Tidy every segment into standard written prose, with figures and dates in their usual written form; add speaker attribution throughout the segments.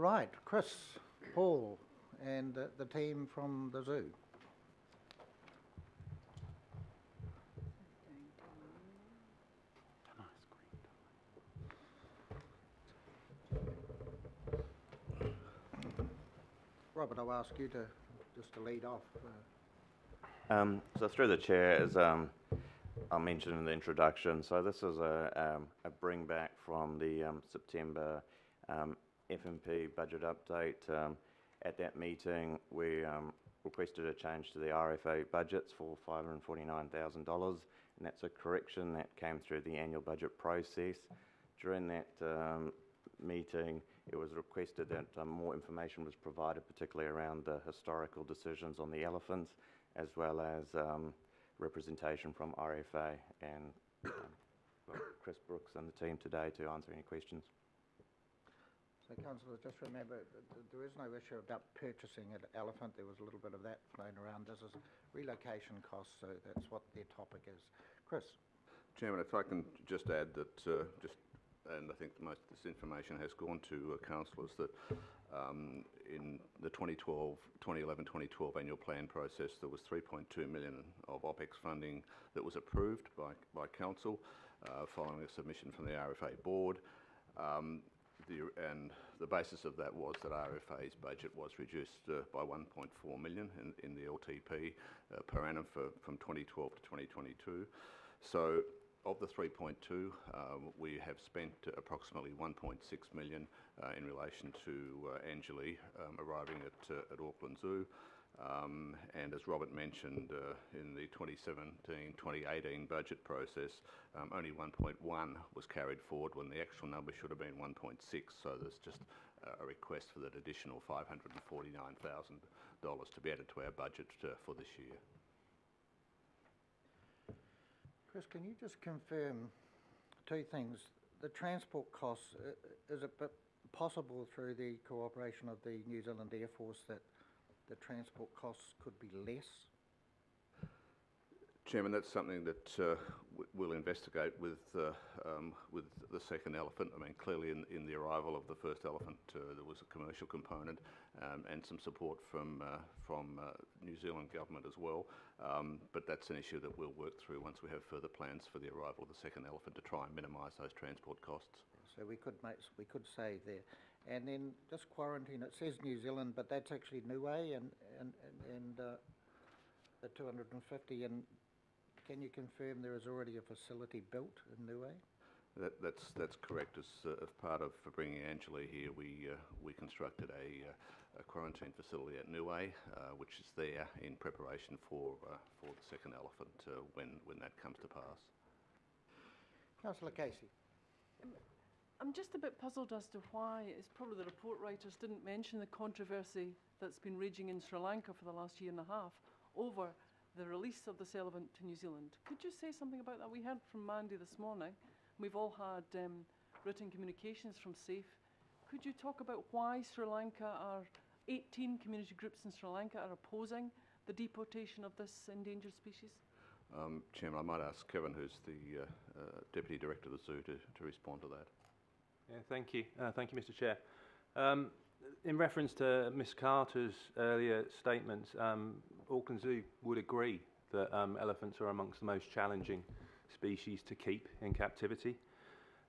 Speaker 1: Right, Chris, Paul, and the team from the zoo. Robert, I'll ask you just to lead off.
Speaker 2: So through the chair, as I mentioned in the introduction, so this is a bring back from the September FMP budget update. At that meeting, we requested a change to the RFA budgets for $549,000, and that's a correction that came through the annual budget process. During that meeting, it was requested that more information was provided, particularly around the historical decisions on the elephants, as well as representation from RFA, and Chris Brooks and the team today to answer any questions.
Speaker 1: So, Councillor, just remember, there is no issue about purchasing an elephant. There was a little bit of that flown around. This is relocation costs, so that's what their topic is. Chris.
Speaker 3: Chairman, if I can just add that, and I think most of this information has gone to councillors, that in the 2011-2012 annual plan process, there was $3.2 million of OPEX funding that was approved by council following a submission from the RFA board. And the basis of that was that RFA's budget was reduced by $1.4 million in the LTP per annum from 2012 to 2022. So of the 3.2, we have spent approximately 1.6 million in relation to Angeli arriving at Auckland Zoo. And as Robert mentioned, in the 2017-2018 budget process, only 1.1 was carried forward when the actual number should have been 1.6. So there's just a request for that additional $549,000 to be added to our budget for this year.
Speaker 1: Chris, can you just confirm two things? The transport costs, is it possible through the cooperation of the New Zealand Air Force that the transport costs could be less?
Speaker 3: Chairman, that's something that we'll investigate with the second elephant. I mean, clearly in the arrival of the first elephant, there was a commercial component and some support from New Zealand government as well. But that's an issue that we'll work through once we have further plans for the arrival of the second elephant to try and minimise those transport costs. So
Speaker 1: we could say there. And then just quarantine, it says New Zealand, but that's actually Niue and the 250. And can you confirm there is already a facility built in Niue?
Speaker 3: That's correct. As part of bringing Angeli here, we constructed a quarantine facility at Niue, which is there in preparation for the second elephant when that comes to pass.
Speaker 1: Councillor Casey.
Speaker 4: I'm just a bit puzzled as to why it's probably the report writers didn't mention the controversy that's been raging in Sri Lanka for the last year and a half over the release of this elephant to New Zealand. Could you say something about that? We heard from Mandy this morning. We've all had written communications from SAFE. Could you talk about why 18 community groups in Sri Lanka are opposing the deportation of this endangered species?
Speaker 3: Chairman, I might ask Kevin, who's the Deputy Director of the Zoo, to respond to that.
Speaker 5: Yeah, thank you. Thank you, Mr. Chair. In reference to Ms Carter's earlier statements, Auckland Zoo would agree that elephants are amongst the most challenging species to keep in captivity,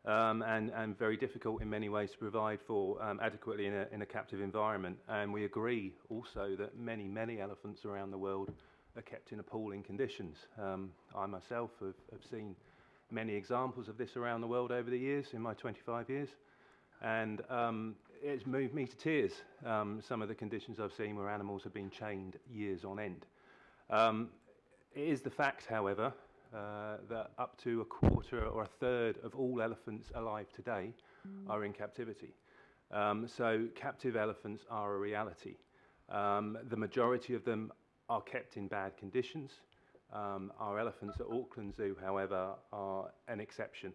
Speaker 5: and very difficult in many ways to provide for adequately in a captive environment. And we agree also that many elephants around the world are kept in appalling conditions. I myself have seen many examples of this around the world over the years, in my 25 years, and it's moved me to tears, some of the conditions I've seen where animals have been chained years on end. It is the fact, however, that up to a quarter or a third of all elephants alive today are in captivity. So captive elephants are a reality. The majority of them are kept in bad conditions. Our elephants at Auckland Zoo, however, are an exception.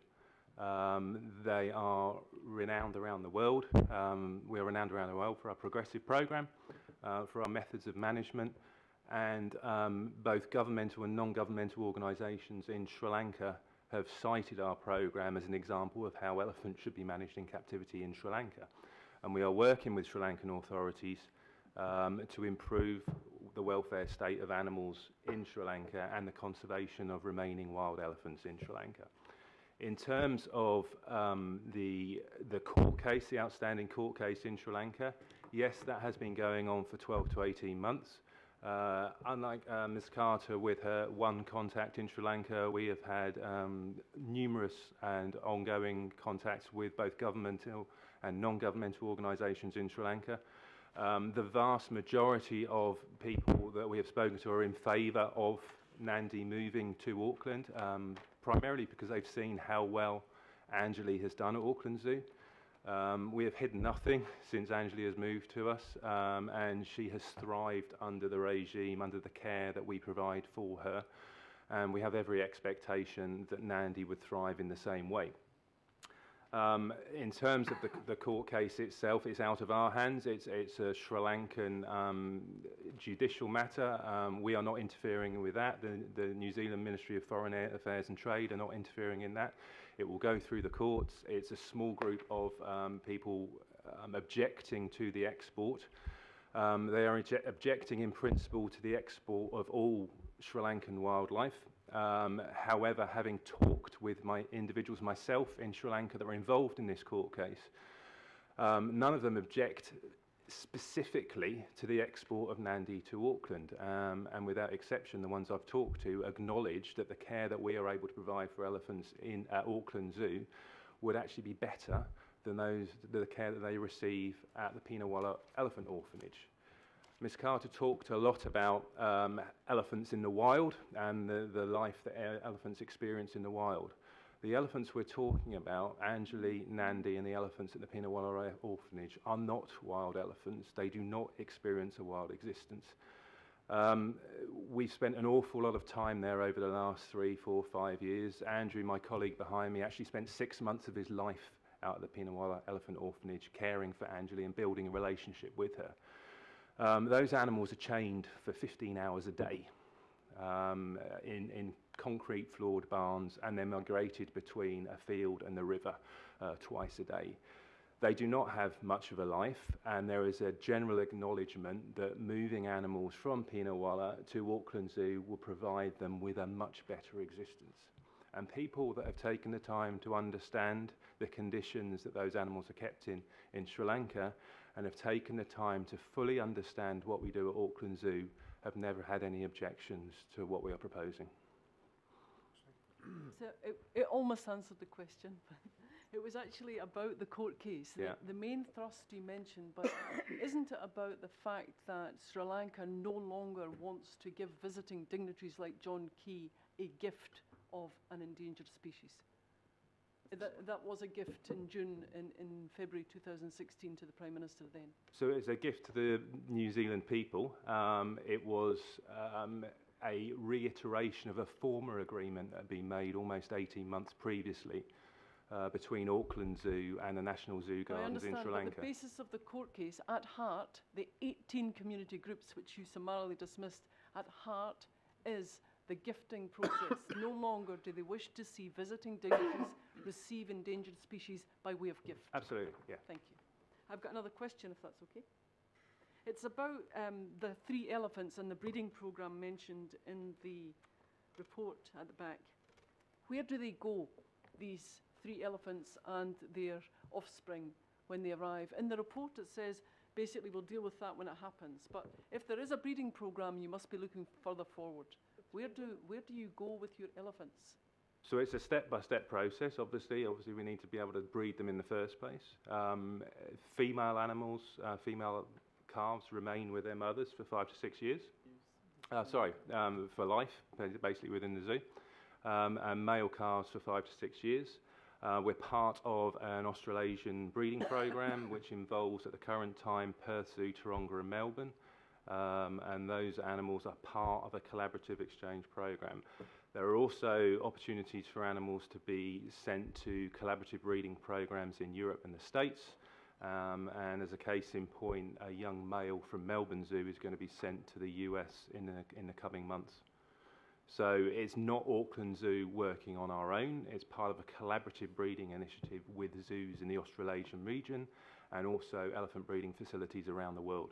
Speaker 5: They are renowned around the world. We're renowned around the world for our progressive programme, for our methods of management, and both governmental and non-governmental organisations in Sri Lanka have cited our programme as an example of how elephants should be managed in captivity in Sri Lanka. And we are working with Sri Lankan authorities to improve the welfare state of animals in Sri Lanka and the conservation of remaining wild elephants in Sri Lanka. In terms of the court case, the outstanding court case in Sri Lanka, yes, that has been going on for 12 to 18 months. Unlike Ms. Carter with her one contact in Sri Lanka, we have had numerous and ongoing contacts with both governmental and non-governmental organisations in Sri Lanka. The vast majority of people that we have spoken to are in favour of Nandi moving to Auckland, primarily because they've seen how well Angeli has done at Auckland Zoo. We have hidden nothing since Angeli has moved to us, and she has thrived under the regime, under the care that we provide for her, and we have every expectation that Nandi would thrive in the same way. In terms of the court case itself, it's out of our hands. It's a Sri Lankan judicial matter. We are not interfering with that. The New Zealand Ministry of Foreign Affairs and Trade are not interfering in that. It will go through the courts. It's a small group of people objecting to the export. They are objecting in principle to the export of all Sri Lankan wildlife. However, having talked with individuals myself in Sri Lanka that were involved in this court case, none of them object specifically to the export of Nandi to Auckland, and without exception, the ones I've talked to acknowledge that the care that we are able to provide for elephants at Auckland Zoo would actually be better than the care that they receive at the Pinawala Elephant Orphanage. Ms. Carter talked a lot about elephants in the wild and the life that elephants experience in the wild. The elephants we're talking about, Angeli, Nandi, and the elephants at the Pinawala Orphanage, are not wild elephants. They do not experience a wild existence. We've spent an awful lot of time there over the last 3, 4, 5 years. Andrew, my colleague behind me, actually spent 6 months of his life out at the Pinawala Elephant Orphanage caring for Angeli and building a relationship with her. Those animals are chained for 15 hours a day in concrete floored barns, and they're migrated between a field and the river twice a day. They do not have much of a life, and there is a general acknowledgement that moving animals from Pinawala to Auckland Zoo will provide them with a much better existence. And people that have taken the time to understand the conditions that those animals are kept in Sri Lanka and have taken the time to fully understand what we do at Auckland Zoo have never had any objections to what we are proposing.
Speaker 4: So it almost answered the question, but it was actually about the court case.
Speaker 5: Yeah.
Speaker 4: The main thrust you mentioned, but isn't it about the fact that Sri Lanka no longer wants to give visiting dignitaries like John Key a gift of an endangered species? That was a gift in February 2016 to the Prime Minister then.
Speaker 5: So it's a gift to the New Zealand people. It was a reiteration of a former agreement that had been made almost 18 months previously between Auckland Zoo and the National Zoo Gardens in Sri Lanka.
Speaker 4: But the basis of the court case, at heart, the 18 community groups which you summarily dismissed, at heart is the gifting process. No longer do they wish to see visiting dignitaries receive endangered species by way of gift.
Speaker 5: Absolutely, yeah.
Speaker 4: Thank you. I've got another question, if that's okay. It's about the 3 elephants and the breeding programme mentioned in the report at the back. Where do they go, these 3 elephants and their offspring, when they arrive? In the report it says, basically we'll deal with that when it happens. But if there is a breeding programme, you must be looking further forward. Where do you go with your elephants?
Speaker 5: So it's a step-by-step process, obviously. Obviously, we need to be able to breed them in the first place. Female animals, female calves remain with their mothers for 5 to 6 years. For life, basically within the zoo. And male calves for 5 to 6 years. We're part of an Australasian breeding programme, which involves, at the current time, Perth Zoo, Taronga and Melbourne. And those animals are part of a collaborative exchange programme. There are also opportunities for animals to be sent to collaborative breeding programmes in Europe and the States. And as a case in point, a young male from Melbourne Zoo is going to be sent to the US in the coming months. So it's not Auckland Zoo working on our own. It's part of a collaborative breeding initiative with zoos in the Australasian region and also elephant breeding facilities around the world.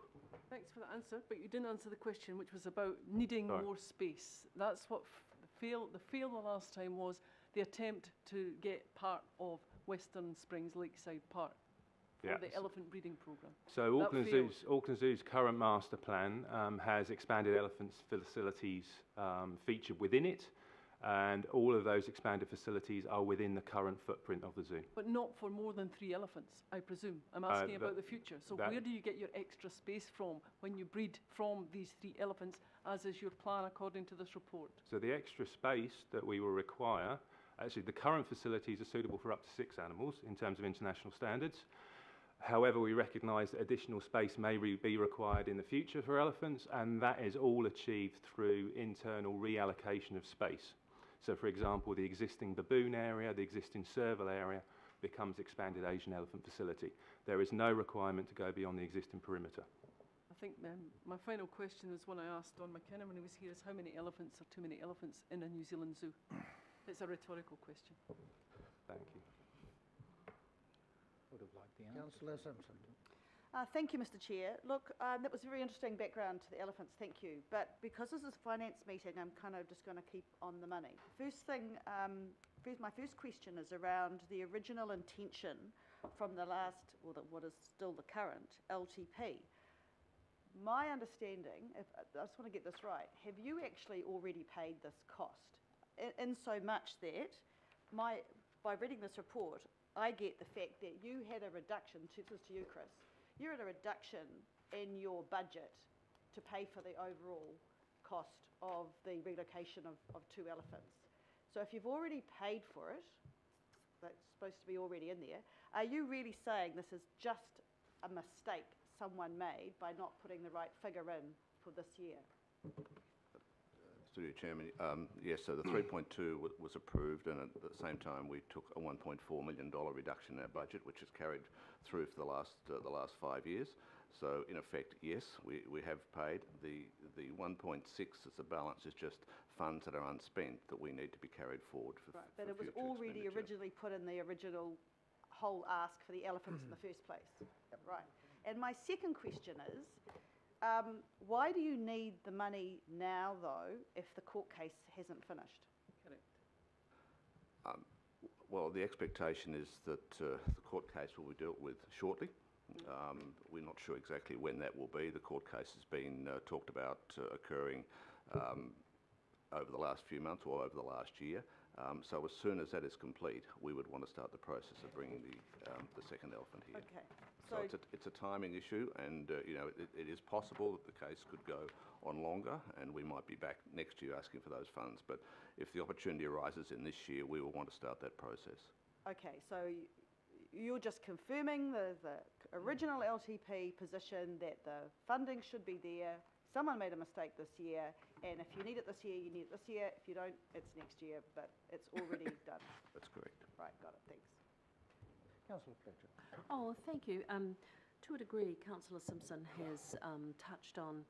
Speaker 4: Thanks for the answer, but you didn't answer the question, which was about needing
Speaker 5: Sorry.
Speaker 4: more space. That's what the fail the last time was the attempt to get part of Western Springs Lakeside Park for
Speaker 5: Yeah.
Speaker 4: the elephant breeding programme.
Speaker 5: So
Speaker 4: That
Speaker 5: Auckland Zoo's current master plan has expanded elephant facilities featured within it, and all of those expanded facilities are within the current footprint of the zoo.
Speaker 4: But not for more than 3 elephants, I presume. I'm asking about the future. So
Speaker 5: that-
Speaker 4: where do you get your extra space from when you breed from these 3 elephants, as is your plan according to this report?
Speaker 5: So the extra space that we will require, actually the current facilities are suitable for up to 6 animals in terms of international standards. However, we recognise that additional space may be required in the future for elephants, and that is all achieved through internal reallocation of space. So, for example, the existing baboon area, the existing serval area becomes expanded Asian elephant facility. There is no requirement to go beyond the existing perimeter.
Speaker 4: I think my final question is one I asked Don McKenna when he was here, is how many elephants are too many elephants in a New Zealand zoo? It's a rhetorical question.
Speaker 5: Thank you.
Speaker 6: Would have liked the answer.
Speaker 1: Councillor Simpson.
Speaker 7: Thank you, Mr. Chair. Look, that was a very interesting background to the elephants, thank you. But because this is a finance meeting, I'm kind of just going to keep on the money. First thing, my first question is around the original intention from the last, or what is still the current, LTP. My understanding, I just want to get this right, have you actually already paid this cost? In so much that, by reading this report, I get the fact that you had a reduction, this is to you, Chris, you had a reduction in your budget to pay for the overall cost of the relocation of 2 elephants. So if you've already paid for it, that's supposed to be already in there, are you really saying this is just a mistake someone made by not putting the right figure in for this year?
Speaker 3: Through you, Chairman. Yes, so the 3.2 was approved, and at the same time we took a $1.4 million reduction in our budget, which is carried through for the last 5 years. So in effect, yes, we have paid. The 1.6 as a balance is just funds that are unspent that we need to be carried forward for.
Speaker 7: Right, but it was
Speaker 3: future
Speaker 7: already
Speaker 3: expenditure.
Speaker 7: originally put in the original whole ask for the elephants in the first place. Right. And my second question is, why do you need the money now, though, if the court case hasn't finished?
Speaker 4: Correct.
Speaker 3: Well, the expectation is that the court case will be dealt with shortly. We're not sure exactly when that will be. The court case has been talked about occurring over the last few months or over the last year. So as soon as that is complete, we would want to start the process of bringing the second elephant here.
Speaker 7: Okay.
Speaker 3: So it's a timing issue, and it is possible that the case could go on longer, and we might be back next year asking for those funds. But if the opportunity arises in this year, we will want to start that process.
Speaker 7: Okay, so you're just confirming the original LTP position that the funding should be there. Someone made a mistake this year, and if you need it this year, you need it this year. If you don't, it's next year, but it's already done.
Speaker 3: That's correct.
Speaker 7: Right, got it, thanks.
Speaker 1: Councillor Fletcher.
Speaker 8: Oh, thank you. To a degree, Councillor Simpson has touched on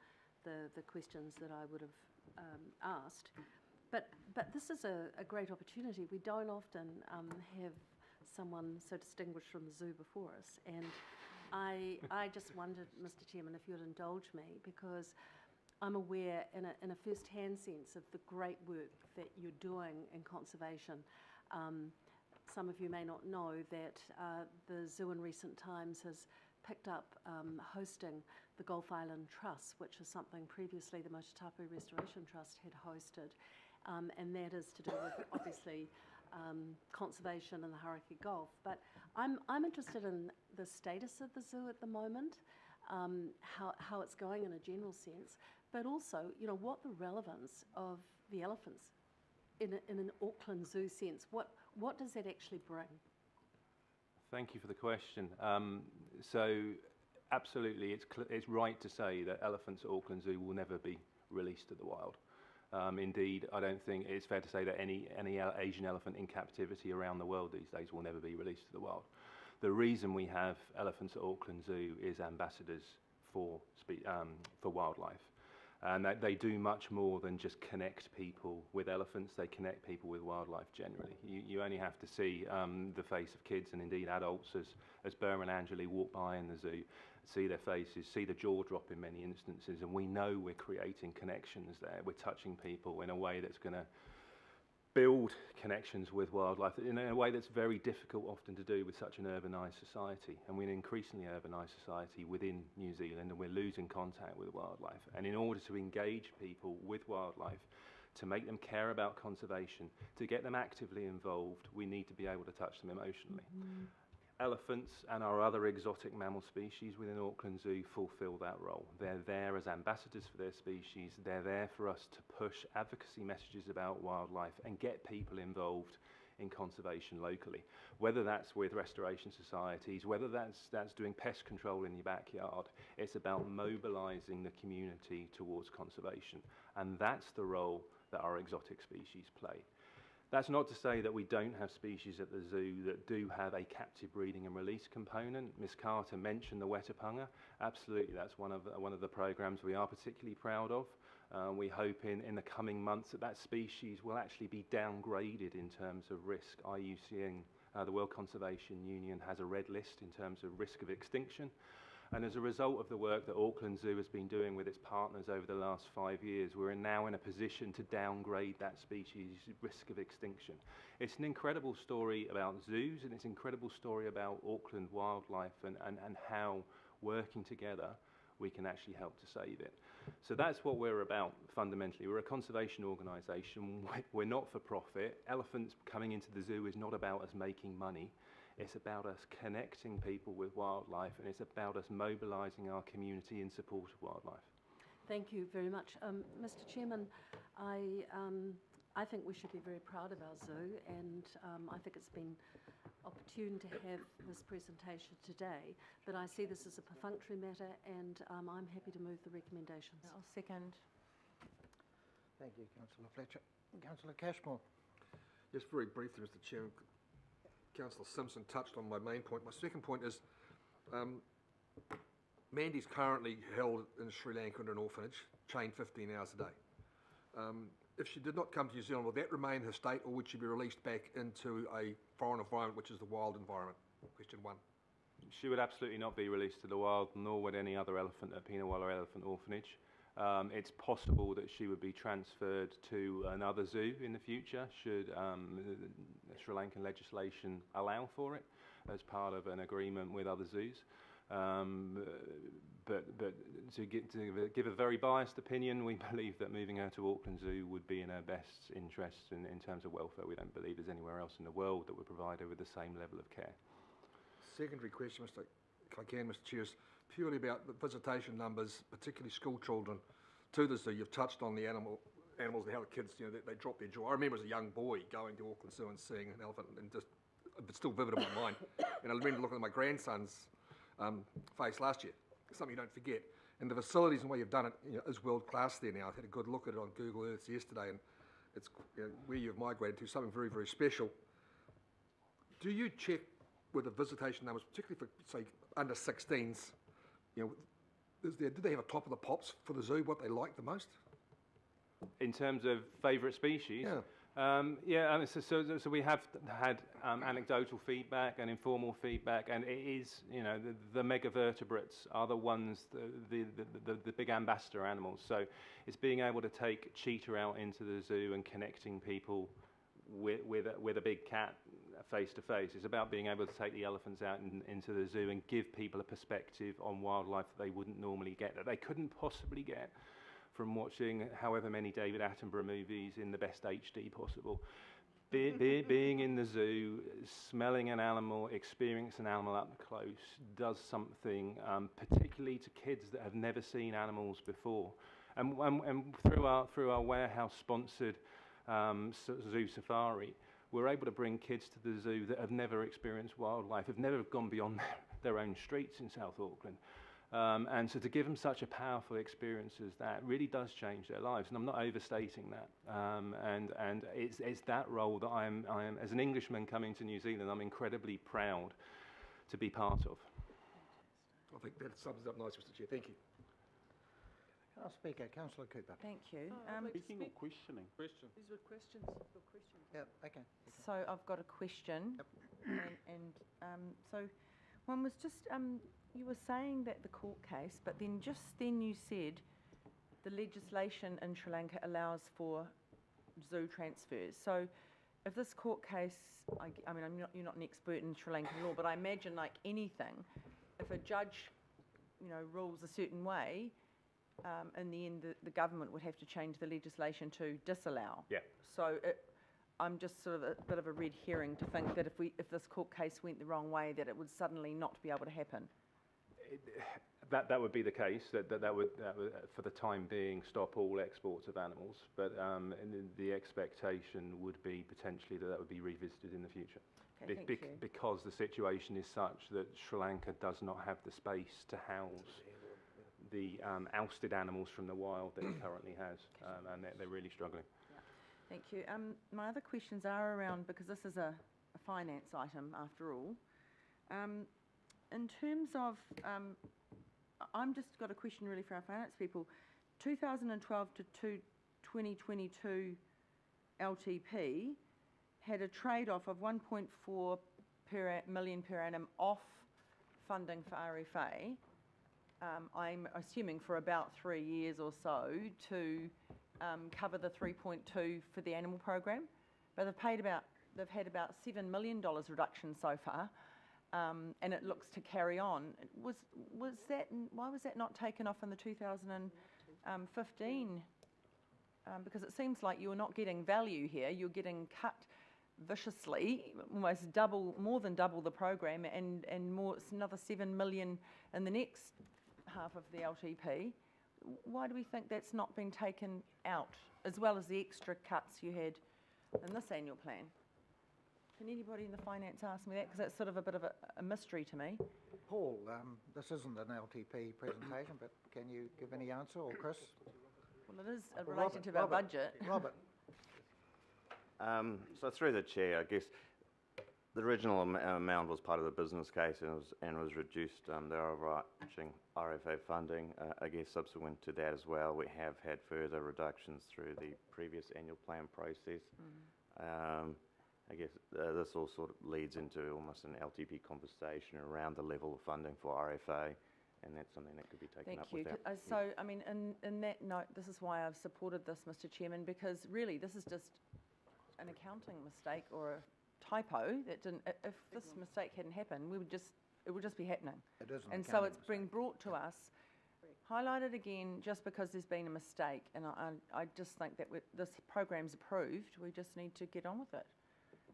Speaker 8: the questions that I would have asked, but this is a great opportunity. We don't often have someone so distinguished from the zoo before us, and I just wondered, Mr. Chairman, if you'd indulge me, because I'm aware in a first-hand sense of the great work that you're doing in conservation. Some of you may not know that the zoo in recent times has picked up hosting the Gulf Island Trust, which is something previously the Motutapu Restoration Trust had hosted, and that is to do with, obviously, conservation in the Hauraki Gulf. But I'm interested in the status of the zoo at the moment, how it's going in a general sense, but also, what the relevance of the elephants in an Auckland Zoo sense. What does that actually bring?
Speaker 5: Thank you for the question. So, absolutely, it's right to say that elephants at Auckland Zoo will never be released to the wild. Indeed, I don't think it's fair to say that any Asian elephant in captivity around the world these days will never be released to the wild. The reason we have elephants at Auckland Zoo is ambassadors for wildlife. And that they do much more than just connect people with elephants, they connect people with wildlife generally. You only have to see the face of kids and indeed adults as Burr and Angeli walk by in the zoo, see their faces, see the jaw drop in many instances, and we know we're creating connections there. We're touching people in a way that's going to build connections with wildlife in a way that's very difficult often to do with such an urbanised society. And we're an increasingly urbanised society within New Zealand, and we're losing contact with wildlife. And in order to engage people with wildlife, to make them care about conservation, to get them actively involved, we need to be able to touch them emotionally. Elephants and our other exotic mammal species within Auckland Zoo fulfil that role. They're there as ambassadors for their species. They're there for us to push advocacy messages about wildlife and get people involved in conservation locally. Whether that's with restoration societies, whether that's doing pest control in your backyard, it's about mobilising the community towards conservation. And that's the role that our exotic species play. That's not to say that we don't have species at the zoo that do have a captive breeding and release component. Ms. Carter mentioned the wetapunga. Absolutely, that's one of the programs we are particularly proud of. We hope in the coming months that species will actually be downgraded in terms of risk. IUCN, the World Conservation Union, has a red list in terms of risk of extinction. And as a result of the work that Auckland Zoo has been doing with its partners over the last 5 years, we're now in a position to downgrade that species' risk of extinction. It's an incredible story about zoos, and it's an incredible story about Auckland wildlife and how, working together, we can actually help to save it. So that's what we're about, fundamentally. We're a conservation organisation. We're not for profit. Elephants coming into the zoo is not about us making money. It's about us connecting people with wildlife, and it's about us mobilising our community in support of wildlife.
Speaker 8: Thank you very much. Mr. Chairman, I think we should be very proud of our zoo, and I think it's been opportune to have this presentation today, but I see this as a perfunctory matter, and I'm happy to move the recommendations.
Speaker 6: I'll second.
Speaker 1: Thank you, Councillor Fletcher. Councillor Cashmore.
Speaker 9: Just very briefly, Mr. Chairman, Councillor Simpson touched on my main point. My second point is Mandy's currently held in Sri Lanka in an orphanage, chained 15 hours a day. If she did not come to New Zealand, will that remain her state, or would she be released back into a foreign environment, which is the wild environment? Question one.
Speaker 5: She would absolutely not be released to the wild, nor would any other elephant at Pinawala Elephant Orphanage. It's possible that she would be transferred to another zoo in the future, should Sri Lankan legislation allow for it, as part of an agreement with other zoos. But to give a very biased opinion, we believe that moving her to Auckland Zoo would be in her best interest in terms of welfare. We don't believe there's anywhere else in the world that would provide her with the same level of care.
Speaker 9: Secondary question, if I can, Mr. Chair, is purely about the visitation numbers, particularly school children, to the zoo. You've touched on the animals and how the kids, they drop their jaw. I remember as a young boy going to Auckland Zoo and seeing an elephant, and it's still vivid in my mind. And I remember looking at my grandson's face last year, something you don't forget. And the facilities and the way you've done it is world class there now. I had a good look at it on Google Earth yesterday, and it's where you've migrated to something very, very special. Do you check with the visitation numbers, particularly for, say, under 16s, did they have a top of the pops for the zoo, what they like the most?
Speaker 5: In terms of favourite species?
Speaker 9: Yeah.
Speaker 5: So we have had anecdotal feedback and informal feedback, and it is, the megavertebrates are the ones, the big ambassador animals. So it's being able to take cheetah out into the zoo and connecting people with a big cat face to face. It's about being able to take the elephants out into the zoo and give people a perspective on wildlife that they wouldn't normally get, that they couldn't possibly get from watching however many David Attenborough movies in the best HD possible. Being in the zoo, smelling an animal, experiencing an animal up close does something, particularly to kids that have never seen animals before. And through our warehouse-sponsored zoo safari, we're able to bring kids to the zoo that have never experienced wildlife, have never gone beyond their own streets in South Auckland. And so to give them such a powerful experience as that really does change their lives, and I'm not overstating that. And it's that role that I am, as an Englishman coming to New Zealand, I'm incredibly proud to be part of.
Speaker 9: I think that sums it up nice, Mr. Chair. Thank you.
Speaker 1: Last speaker, Councillor Cooper.
Speaker 6: Thank you.
Speaker 4: I'd like to
Speaker 10: Speaking or
Speaker 4: speak.
Speaker 10: questioning? Question.
Speaker 4: These were questions. Your questions.
Speaker 1: Yep, okay.
Speaker 6: So I've got a question, so one was just, you were saying that the court case, but then just then you said the legislation in Sri Lanka allows for zoo transfers. So if this court case, I mean, you're not an expert in Sri Lankan law, but I imagine like anything, if a judge, you know, rules a certain way, in the end, the government would have to change the legislation to disallow.
Speaker 5: Yeah.
Speaker 6: So I'm just sort of a bit of a red herring to think that if this court case went the wrong way, that it would suddenly not be able to happen.
Speaker 5: That would be the case. That would for the time being stop all exports of animals. But and the expectation would be potentially that would be revisited in the future.
Speaker 6: Okay, thank you.
Speaker 5: Because the situation is such that Sri Lanka does not have the space to house the ousted animals from the wild that it currently has, and they're really struggling.
Speaker 6: Thank you. My other questions are around, because this is a finance item after all. In terms of, I'm just got a question really for our finance people. 2012 to 2022 LTP had a trade-off of 1.4 million per annum off funding for RFA. I'm assuming for about 3 years or so to cover the 3.2 for the animal program, but they've had about $7 million reduction so far, and it looks to carry on. Why was that not taken off in the 2015? Because it seems like you're not getting value here. You're getting cut viciously, almost more than double the program, and more. It's another 7 million in the next half of the LTP. Why do we think that's not been taken out, as well as the extra cuts you had in this annual plan? Can anybody in the finance ask me that? Because that's sort of a bit of a mystery to me.
Speaker 1: Paul, this isn't an LTP presentation, but can you give any answer, or Chris?
Speaker 6: Well, it is related to our budget.
Speaker 1: Robert.
Speaker 2: So through the chair, I guess the original amount was part of the business case and was reduced. The overarching RFA funding, I guess subsequent to that as well, we have had further reductions through the previous annual plan process. I guess this all sort of leads into almost an LTP conversation around the level of funding for RFA, and that's something that could be taken up with that.
Speaker 6: Thank you. So, I mean, in that note, this is why I've supported this, Mr. Chairman, because really this is just an accounting mistake or a typo that didn't. If this mistake hadn't happened, it would just be happening.
Speaker 1: It is an
Speaker 6: and so
Speaker 1: accounting
Speaker 6: it's been brought to us, highlighted again, just because there's been a mistake. And I just think that this program's approved. We just need to get on with it.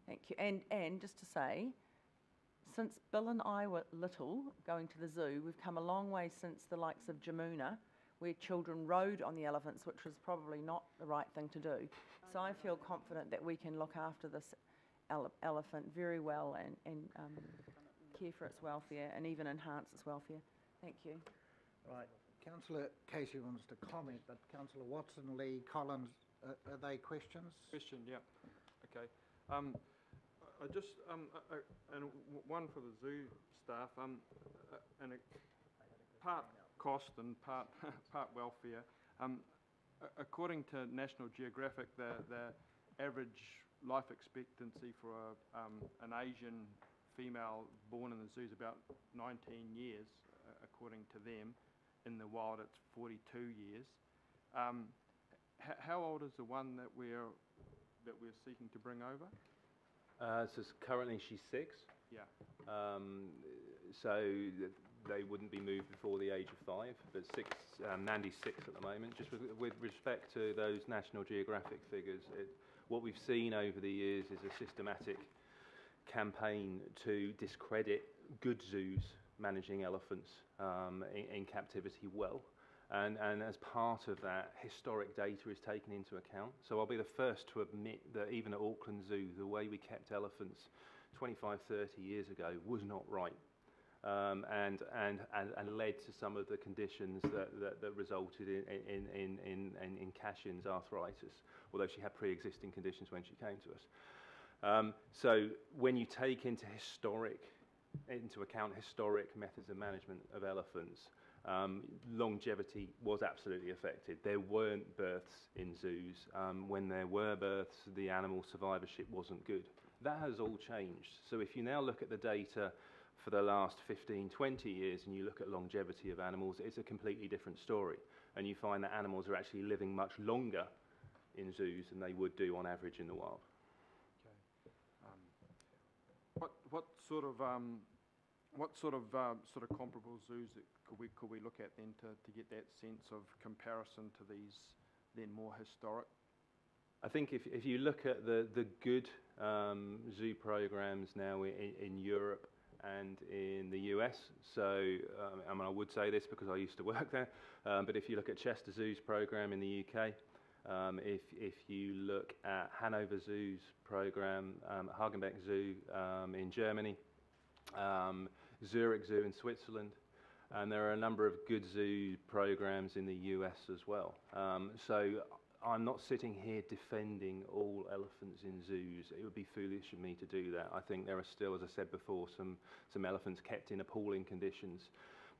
Speaker 6: Thank you. And just to say, since Bill and I were little going to the zoo, we've come a long way since the likes of Jamuna, where children rode on the elephants, which was probably not the right thing to do. So I feel confident that we can look after this elephant very well and care for its welfare and even enhance its welfare. Thank you.
Speaker 1: Right. Councillor Casey wants to comment, but Councillor Watson, Lee, Collins, are they questions?
Speaker 10: Question, yeah. Okay. I just, and one for the zoo staff, and part cost and part welfare. According to National Geographic, the average life expectancy for an Asian female born in the zoo is about 19 years, according to them. In the wild, it's 42 years. How old is the one that we're seeking to bring over?
Speaker 5: So currently she's 6.
Speaker 10: Yeah.
Speaker 5: So they wouldn't be moved before the age of 5, but 6. Mandy's 6 at the moment. Just with respect to those National Geographic figures, what we've seen over the years is a systematic campaign to discredit good zoos managing elephants in captivity well. And as part of that, historic data is taken into account. So I'll be the first to admit that even at Auckland Zoo, the way we kept elephants 25, 30 years ago was not right, and led to some of the conditions that resulted in Cashin's arthritis, although she had pre-existing conditions when she came to us. So when you take into account historic methods of management of elephants, longevity was absolutely affected. There weren't births in zoos. When there were births, the animal survivorship wasn't good. That has all changed. So if you now look at the data for the last 15, 20 years and you look at longevity of animals, it's a completely different story. And you find that animals are actually living much longer in zoos than they would do on average in the wild.
Speaker 10: Okay. What sort of comparable zoos could we look at then to get that sense of comparison to these then more historic?
Speaker 5: I think if you look at the good zoo programs now in Europe and in the US, so I mean, I would say this because I used to work there, but if you look at Chester Zoo's program in the UK, if you look at Hanover Zoo's program, Hagenbeck Zoo in Germany, Zurich Zoo in Switzerland, and there are a number of good zoo programs in the US as well. So I'm not sitting here defending all elephants in zoos. It would be foolish of me to do that. I think there are still, as I said before, some elephants kept in appalling conditions,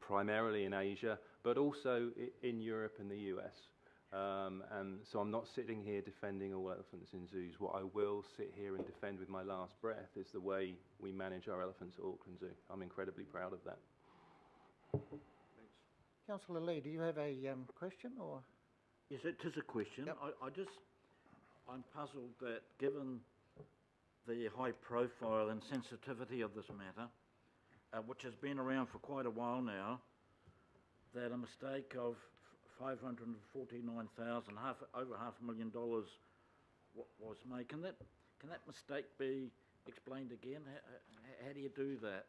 Speaker 5: primarily in Asia, but also in Europe and the US. And so I'm not sitting here defending all elephants in zoos. What I will sit here and defend with my last breath is the way we manage our elephants at Auckland Zoo. I'm incredibly proud of that.
Speaker 10: Thanks.
Speaker 1: Councillor Lee, do you have a question or?
Speaker 11: Yes, it is a question.
Speaker 1: Yep.
Speaker 11: I'm puzzled that given the high profile and sensitivity of this matter, which has been around for quite a while now, that a mistake of $549,000, over $500,000 was made. Can that mistake be explained again? How do you do that?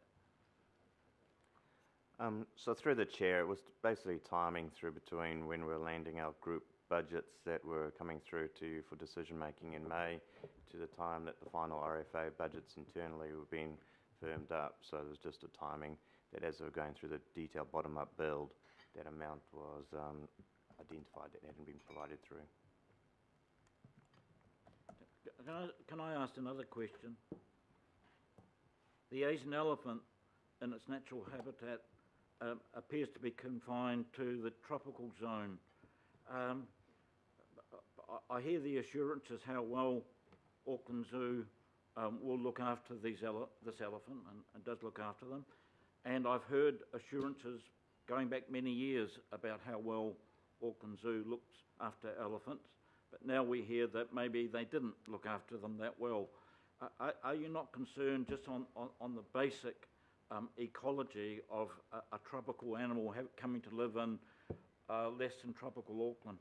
Speaker 2: So through the chair, it was basically timing through between when we were landing our group budgets that were coming through for decision making in May to the time that the final RFA budgets internally were being firmed up. So there was just a timing that as we were going through the detailed bottom-up build, that amount was identified that hadn't been provided through.
Speaker 11: Can I ask another question? The Asian elephant in its natural habitat appears to be confined to the tropical zone. I hear the assurances how well Auckland Zoo will look after this elephant and does look after them. And I've heard assurances going back many years about how well Auckland Zoo looks after elephants. But now we hear that maybe they didn't look after them that well. Are you not concerned just on the basic ecology of a tropical animal coming to live in less than tropical Auckland?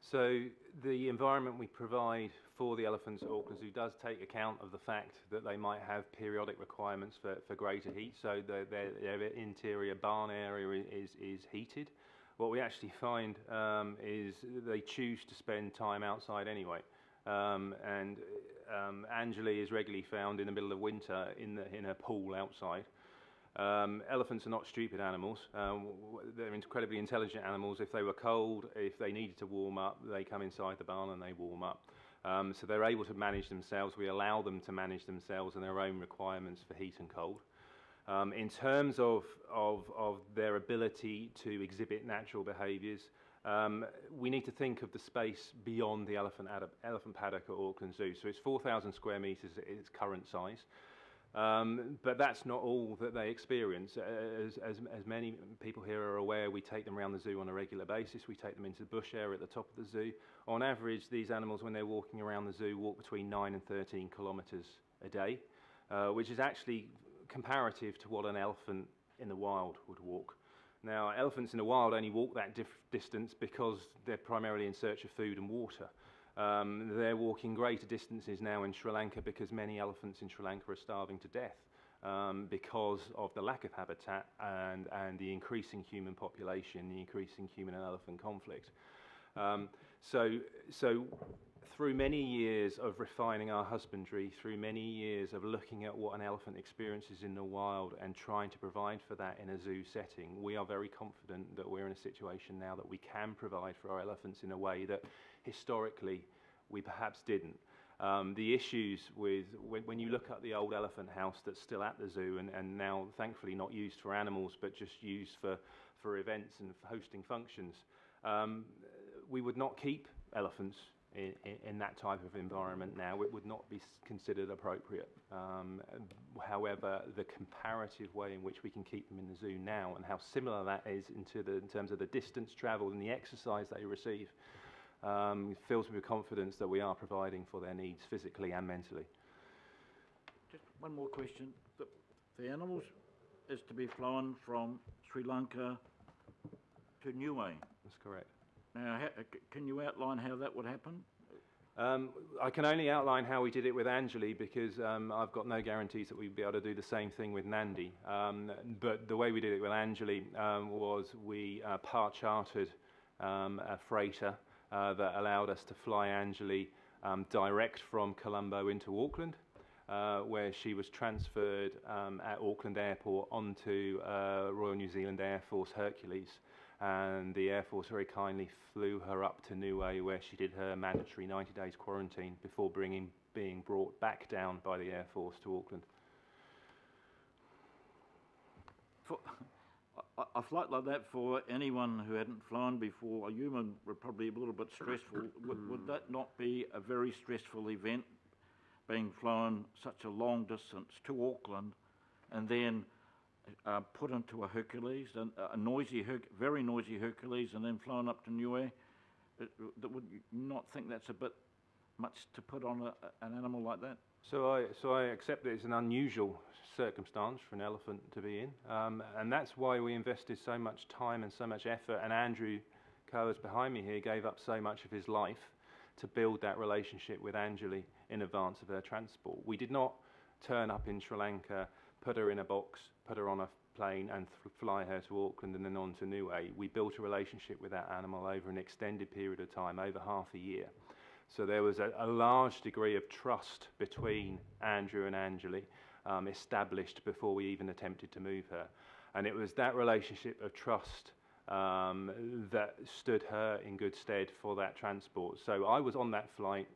Speaker 5: So the environment we provide for the elephants at Auckland Zoo does take account of the fact that they might have periodic requirements for greater heat. So their interior barn area is heated. What we actually find is they choose to spend time outside anyway. And Angeli is regularly found in the middle of winter in a pool outside. Elephants are not stupid animals. They're incredibly intelligent animals. If they were cold, if they needed to warm up, they come inside the barn and they warm up. So they're able to manage themselves. We allow them to manage themselves and their own requirements for heat and cold. In terms of their ability to exhibit natural behaviours, we need to think of the space beyond the elephant paddock at Auckland Zoo. So it's 4,000 square metres at its current size. But that's not all that they experience. As many people here are aware, we take them around the zoo on a regular basis. We take them into the bush area at the top of the zoo. On average, these animals, when they're walking around the zoo, walk between 9 and 13 kilometres a day, which is actually comparative to what an elephant in the wild would walk. Now, elephants in the wild only walk that distance because they're primarily in search of food and water. They're walking greater distances now in Sri Lanka because many elephants in Sri Lanka are starving to death because of the lack of habitat and the increasing human population, the increasing human and elephant conflict. So through many years of refining our husbandry, through many years of looking at what an elephant experiences in the wild and trying to provide for that in a zoo setting, we are very confident that we're in a situation now that we can provide for our elephants in a way that historically we perhaps didn't. The issues with, when you look at the old elephant house that's still at the zoo and now thankfully not used for animals but just used for events and for hosting functions, we would not keep elephants in that type of environment now. It would not be considered appropriate. However, the comparative way in which we can keep them in the zoo now and how similar that is in terms of the distance travelled and the exercise they receive, fills me with confidence that we are providing for their needs physically and mentally.
Speaker 11: Just one more question. The animals is to be flown from Sri Lanka to Niue.
Speaker 5: That's correct.
Speaker 11: Now, can you outline how that would happen?
Speaker 5: I can only outline how we did it with Anjali because I've got no guarantees that we'd be able to do the same thing with Nandi. But the way we did it with Anjali was we part chartered a freighter that allowed us to fly Anjali direct from Colombo into Auckland, where she was transferred at Auckland Airport onto Royal New Zealand Air Force Hercules. And the Air Force very kindly flew her up to Niue, where she did her mandatory 90 days quarantine before being brought back down by the Air Force to Auckland.
Speaker 11: A flight like that for anyone who hadn't flown before, a human would probably be a little bit stressful. Would that not be a very stressful event, being flown such a long distance to Auckland and then put into a Hercules, a noisy, very noisy Hercules, and then flown up to Niue? Would you not think that's a bit much to put on an animal like that?
Speaker 5: So I accept that it's an unusual circumstance for an elephant to be in, and that's why we invested so much time and so much effort, and Andrew Coers behind me here gave up so much of his life to build that relationship with Anjali in advance of her transport. We did not turn up in Sri Lanka, put her in a box, put her on a plane and fly her to Auckland and then on to Niue. We built a relationship with that animal over an extended period of time, over half a year. So there was a large degree of trust between Andrew and Anjali established before we even attempted to move her. And it was that relationship of trust that stood her in good stead for that transport. So I was on that flight,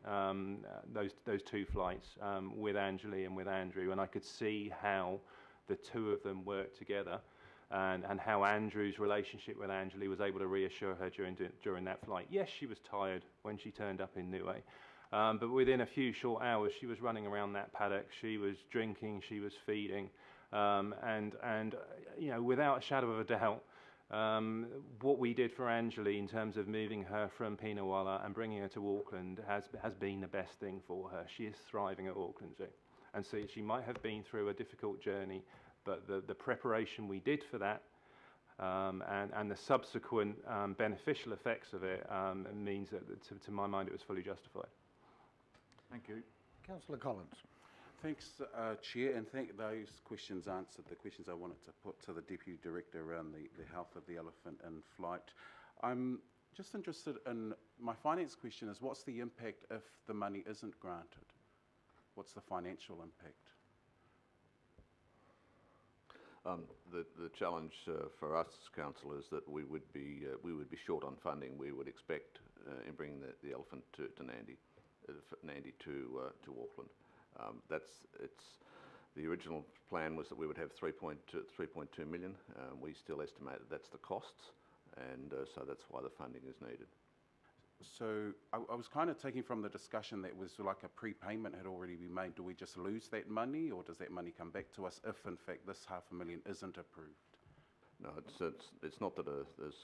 Speaker 5: those two flights, with Anjali and with Andrew, and I could see how the two of them worked together, and how Andrew's relationship with Anjali was able to reassure her during that flight. Yes, she was tired when she turned up in Niue, but within a few short hours she was running around that paddock, she was drinking, she was feeding, and you know, without a shadow of a doubt, what we did for Anjali in terms of moving her from Pinawala and bringing her to Auckland has been the best thing for her. She is thriving at Auckland Zoo. And so she might have been through a difficult journey, but the preparation we did for that and the subsequent beneficial effects of it means that, to my mind, it was fully justified.
Speaker 11: Thank you.
Speaker 1: Councillor Collins.
Speaker 12: Thanks, Chair, and those questions answered the questions I wanted to put to the Deputy Director around the health of the elephant in flight. I'm just interested in, my finance question is, what's the impact if the money isn't granted? What's the financial impact?
Speaker 3: The challenge for us, Council, is that we would be short on funding. We would expect in bringing the elephant to Nandi to Auckland. The original plan was that we would have 3.2 million. We still estimate that that's the costs, and so that's why the funding is needed.
Speaker 12: So I was kind of taking from the discussion that was like a prepayment had already been made. Do we just lose that money, or does that money come back to us if, in fact, this $500,000 isn't approved?
Speaker 3: No, it's not that there's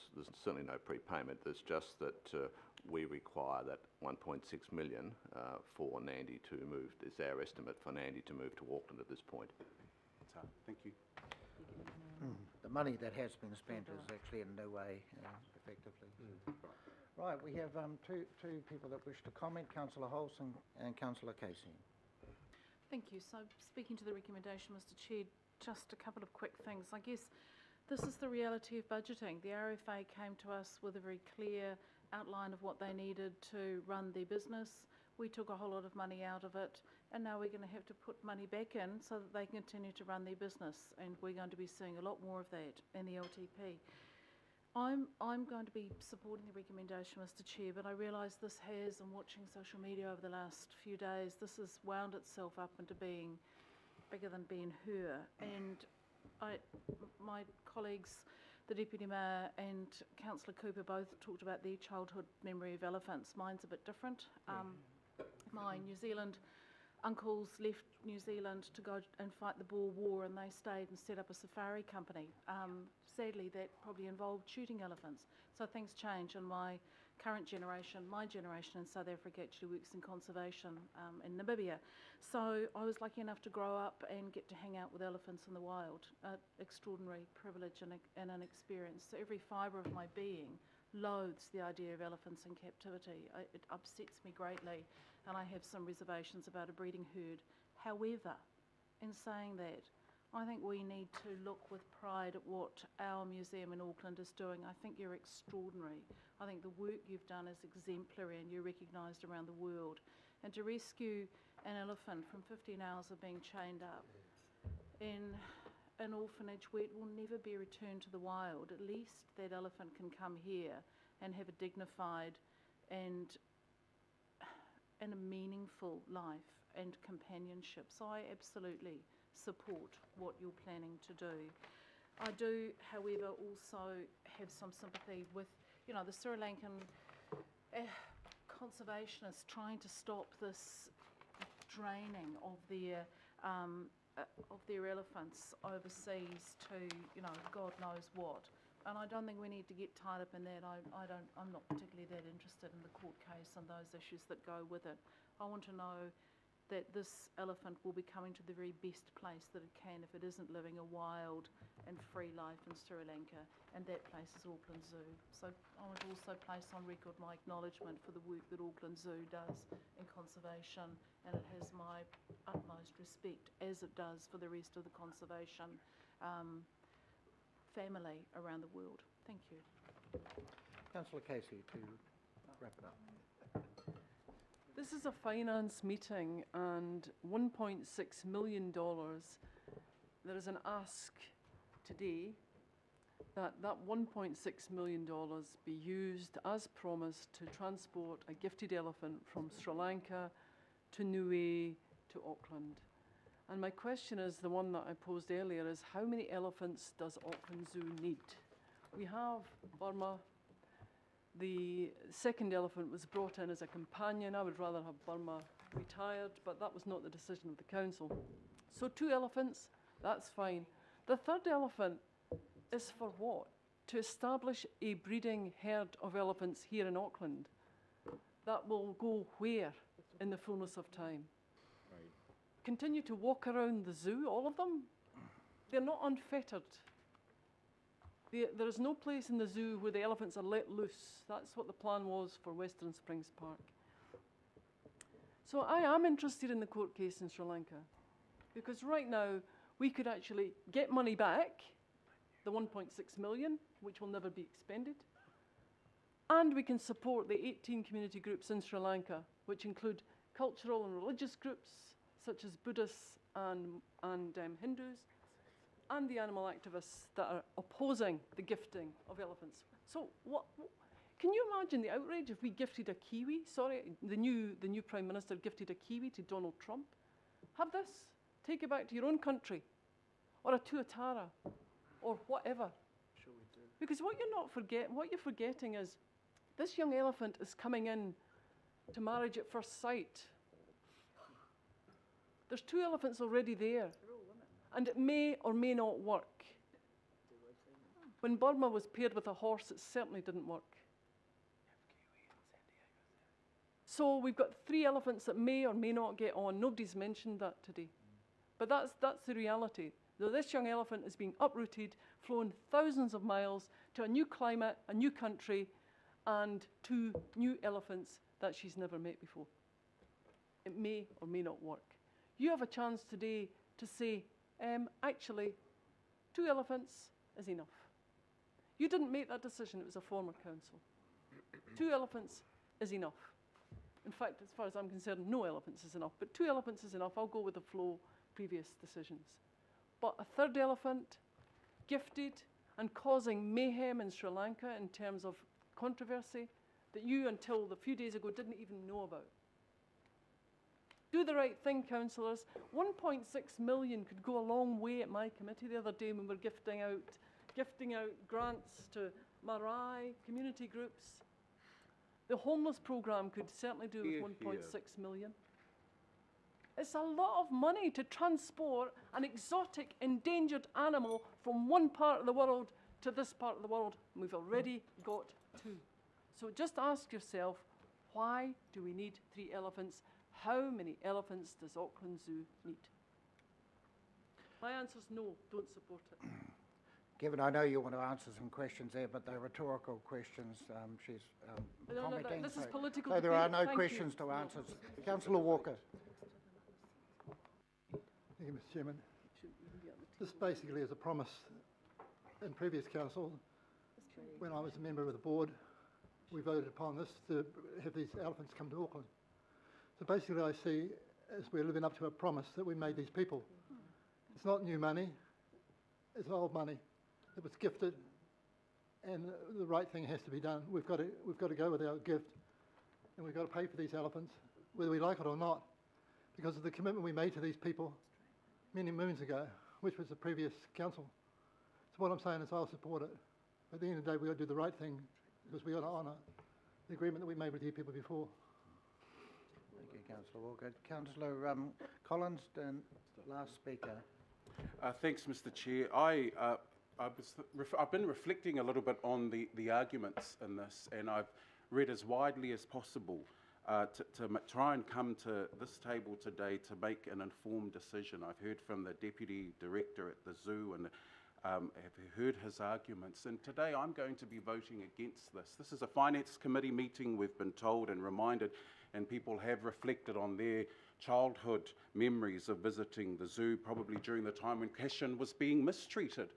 Speaker 3: certainly no prepayment. There's just that we require that 1.6 million for Nandi to move. Is our estimate for Nandi to move to Auckland at this point.
Speaker 12: Thank you.
Speaker 1: The money that has been spent is actually in no way effectively. Right, we have two people that wish to comment, Councillor Holst and Councillor Casey.
Speaker 4: Thank you. So, speaking to the recommendation, Mr. Chair, just a couple of quick things. I guess this is the reality of budgeting. The RFA came to us with a very clear outline of what they needed to run their business. We took a whole lot of money out of it, and now we're going to have to put money back in so that they can continue to run their business, and we're going to be seeing a lot more of that in the LTP.
Speaker 13: I'm going to be supporting the recommendation, Mr. Chair, but I realise this has, and watching social media over the last few days, this has wound itself up into being bigger than Ben Hur. And my colleagues, the Deputy Mayor and Councillor Cooper, both talked about their childhood memory of elephants. Mine's a bit different. My New Zealand uncles left New Zealand to go and fight the Boer War, and they stayed and set up a safari company. Sadly, that probably involved shooting elephants. So things change, and my generation in South Africa actually works in conservation in Namibia. So I was lucky enough to grow up and get to hang out with elephants in the wild. Extraordinary privilege and an experience. So every fibre of my being loathes the idea of elephants in captivity. It upsets me greatly, and I have some reservations about a breeding herd. However, in saying that, I think we need to look with pride at what our museum in Auckland is doing. I think you're extraordinary. I think the work you've done is exemplary, and you're recognised around the world. And to rescue an elephant from 15 hours of being chained up in an orphanage where it will never be returned to the wild, at least that elephant can come here and have a dignified and a meaningful life and companionship. So I absolutely support what you're planning to do. I do, however, also have some sympathy with, the Sri Lankan conservationists trying to stop this draining of their elephants overseas to, God knows what. And I don't think we need to get tied up in that. I'm not particularly that interested in the court case and those issues that go with it. I want to know that this elephant will be coming to the very best place that it can if it isn't living a wild and free life in Sri Lanka, and that place is Auckland Zoo. So I want to also place on record my acknowledgement for the work that Auckland Zoo does in conservation, and it has my utmost respect, as it does for the rest of the conservation family around the world. Thank you.
Speaker 1: Councillor Casey, to wrap it up.
Speaker 4: This is a finance meeting, and $1.6 million, there is an ask today that $1.6 million be used as promised to transport a gifted elephant from Sri Lanka to Niue to Auckland. And my question is, the one that I posed earlier, is how many elephants does Auckland Zoo need? We have Burma. The second elephant was brought in as a companion. I would rather have Burma retired, but that was not the decision of the council. So 2 elephants, that's fine. The third elephant is for what? To establish a breeding herd of elephants here in Auckland. That will go where in the fullness of time? Right. Continue to walk around the zoo, all of them? They're not unfettered. There is no place in the zoo where the elephants are let loose. That's what the plan was for Western Springs Park. So I am interested in the court case in Sri Lanka, because right now we could actually get money back, the 1.6 million, which will never be expended, and we can support the 18 community groups in Sri Lanka, which include cultural and religious groups such as Buddhists and Hindus, and the animal activists that are opposing the gifting of elephants. So can you imagine the outrage if we gifted a Kiwi? Sorry, the new Prime Minister gifted a Kiwi to Donald Trump. Have this, take it back to your own country, or a tuatara, or whatever.
Speaker 10: Sure we do.
Speaker 4: Because what you're forgetting is this young elephant is coming in to marriage at first sight. There's 2 elephants already there. And it may or may not work. When Burma was paired with a horse, it certainly didn't work. So we've got 3 elephants that may or may not get on. Nobody's mentioned that today. But that's the reality. So this young elephant is being uprooted, flown thousands of miles to a new climate, a new country, and 2 new elephants that she's never met before. It may or may not work. You have a chance today to say, actually, 2 elephants is enough. You didn't make that decision, it was a former council. 2 elephants is enough. In fact, as far as I'm concerned, no elephants is enough, but 2 elephants is enough. I'll go with the flow previous decisions. But a third elephant, gifted, and causing mayhem in Sri Lanka in terms of controversy that you, until a few days ago, didn't even know about. Do the right thing, councillors. 1.6 million could go a long way at my committee the other day when we were gifting out grants to marae, community groups. The homeless programme could certainly do with 1.6 million. It's a lot of money to transport an exotic, endangered animal from one part of the world to this part of the world, and we've already got 2. So just ask yourself, why do we need 3 elephants? How many elephants does Auckland Zoo need? My answer is no, don't support it.
Speaker 1: Given I know you want to answer some questions there, but they're rhetorical questions. She's
Speaker 4: No,
Speaker 1: commenting.
Speaker 4: this is political
Speaker 1: so there are
Speaker 4: debate.
Speaker 1: no
Speaker 4: Thank
Speaker 1: questions
Speaker 4: you.
Speaker 1: to answer. Councillor Walker.
Speaker 14: Thank you, Mr. Chairman. This basically is a promise in previous council. When I was a member of the board, we voted upon this to have these elephants come to Auckland. So basically I see as we're living up to a promise that we made these people. It's not new money, it's old money. It was gifted, and the right thing has to be done. We've got to go with our gift, and we've got to pay for these elephants, whether we like it or not, because of the commitment we made to these people many moons ago, which was the previous council. So what I'm saying is I'll support it. At the end of the day, we've got to do the right thing, because we've got to honour the agreement that we made with you people before.
Speaker 1: Thank you, Councillor Walker. Councillor Collins, the last speaker.
Speaker 12: Thanks, Mr. Chair. I've been reflecting a little bit on the arguments in this, and I've read as widely as possible to try and come to this table today to make an informed decision. I've heard from the Deputy Director at the zoo and have heard his arguments, and today I'm going to be voting against this. This is a Finance Committee meeting, we've been told and reminded, and people have reflected on their childhood memories of visiting the zoo, probably during the time when Cashin was being mistreated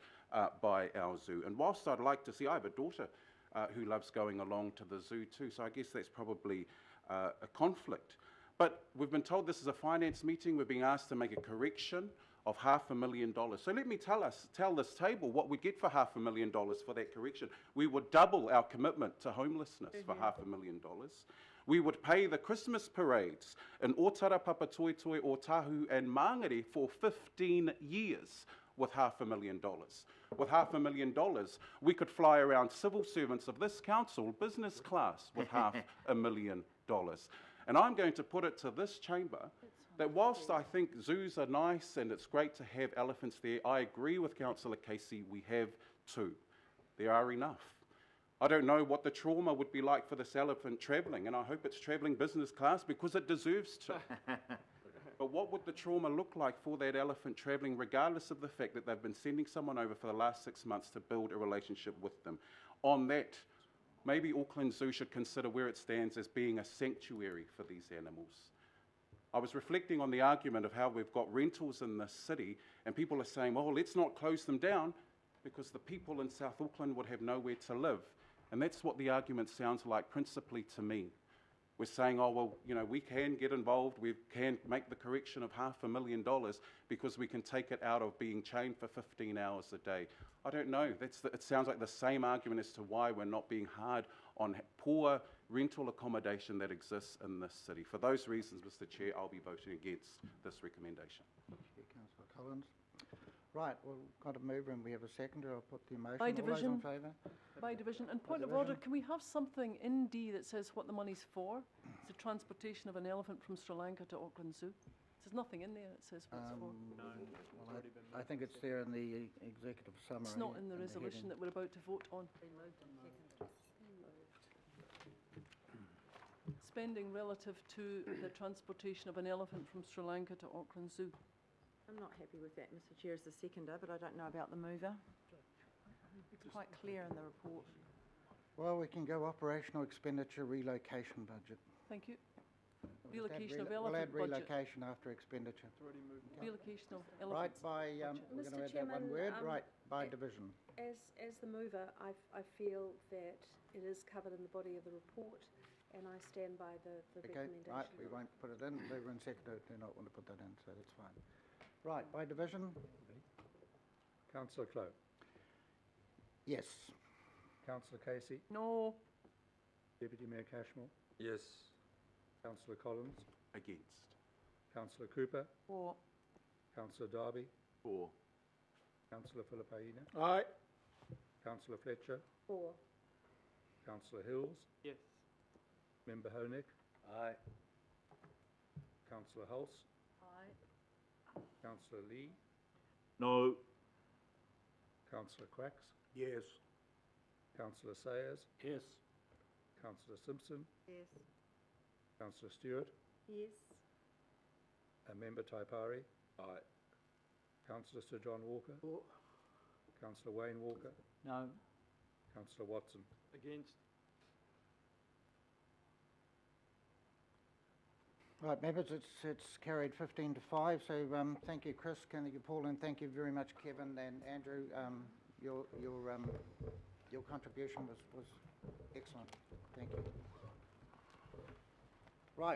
Speaker 12: by our zoo. And whilst I'd like to see, I have a daughter who loves going along to the zoo too, so I guess that's probably a conflict. But we've been told this is a finance meeting, we're being asked to make a correction of $500,000. So let me tell this table what we get for $500,000 for that correction. We would double our commitment to homelessness for $500,000. We would pay the Christmas parades in Otara, Papatoetoe, Otahu and Mangere for 15 years with $500,000. With $500,000, we could fly around civil servants of this council business class with $500,000. And I'm going to put it to this chamber that whilst I think zoos are nice and it's great to have elephants there, I agree with Councillor Casey, we have 2. There are enough. I don't know what the trauma would be like for this elephant travelling, and I hope it's travelling business class because it deserves to. But what would the trauma look like for that elephant travelling, regardless of the fact that they've been sending someone over for the last 6 months to build a relationship with them? On that, maybe Auckland Zoo should consider where it stands as being a sanctuary for these animals. I was reflecting on the argument of how we've got rentals in this city, and people are saying, well, let's not close them down because the people in South Auckland would have nowhere to live. And that's what the argument sounds like principally to me. We're saying, oh, well, you know, we can get involved, we can make the correction of $500,000 because we can take it out of being chained for 15 hours a day. I don't know. It sounds like the same argument as to why we're not being hard on poor rental accommodation that exists in this city. For those reasons, Mr. Chair, I'll be voting against this recommendation.
Speaker 1: Thank you, Councillor Collins. Right, we've got a mover and we have a seconder. I'll put the motion.
Speaker 4: By
Speaker 1: All
Speaker 4: division.
Speaker 1: those in favour?
Speaker 4: By division. And point of order, can we have something in D that says what the money's for? It's the transportation of an elephant from Sri Lanka to Auckland Zoo. There's nothing in there that says what it's for.
Speaker 1: Well, I think it's there in the executive summary.
Speaker 4: It's not in the
Speaker 1: in
Speaker 4: resolution that
Speaker 1: heading.
Speaker 4: we're about to vote on. Spending relative to the transportation of an elephant from Sri Lanka to Auckland Zoo.
Speaker 6: I'm not happy with that, Mr. Chair, as the seconder, but I don't know about the mover. It's quite clear in the report.
Speaker 1: Well, we can go operational expenditure relocation budget.
Speaker 4: Thank you.
Speaker 1: We'll just add
Speaker 4: Relocation of
Speaker 1: we'll add
Speaker 4: elephant budget.
Speaker 1: relocation after expenditure.
Speaker 4: Relocation of
Speaker 1: Right,
Speaker 4: elephants.
Speaker 1: by, we're going to
Speaker 8: Mr.
Speaker 1: add that one
Speaker 8: Chairman,
Speaker 1: word, right, by division.
Speaker 8: As the mover, I feel that it is covered in the body of the report, and I stand by the
Speaker 1: Okay,
Speaker 8: recommendation.
Speaker 1: right, we won't put it in. Mover and seconder do not want to put that in, so that's fine. Right, by division.
Speaker 15: Councillor Clow.
Speaker 1: Yes.
Speaker 15: Councillor Casey,
Speaker 4: No.
Speaker 15: Deputy Mayor Cashmore,
Speaker 9: Yes.
Speaker 15: Councillor Collins,
Speaker 12: Against.
Speaker 15: Councillor Cooper,
Speaker 4: For.
Speaker 15: Councillor Darby,
Speaker 3: For.
Speaker 15: Councillor Filipaina,
Speaker 9: Aye.
Speaker 15: Councillor Fletcher,
Speaker 7: For.
Speaker 15: Councillor Hills,
Speaker 10: Yes.
Speaker 15: Member Honeck,
Speaker 5: Aye.
Speaker 15: Councillor Hulse,
Speaker 4: Aye.
Speaker 15: Councillor Lee,
Speaker 11: No.
Speaker 15: Councillor Quacks,
Speaker 9: Yes.
Speaker 15: Councillor Sayers,
Speaker 5: Yes.
Speaker 15: Councillor Simpson,
Speaker 7: Yes.
Speaker 15: Councillor Stewart,
Speaker 7: Yes.
Speaker 15: Member Taipari,
Speaker 9: Aye.
Speaker 15: Councillor Sir John Walker, Councillor Wayne Walker,
Speaker 5: No.
Speaker 15: Councillor Watson.
Speaker 10: Against.
Speaker 1: Right, members, it's carried 15 to 5, so thank you, Chris, thank you, Paul, and thank you very much, Kevin and Andrew. Your contribution was excellent. Thank you. Right.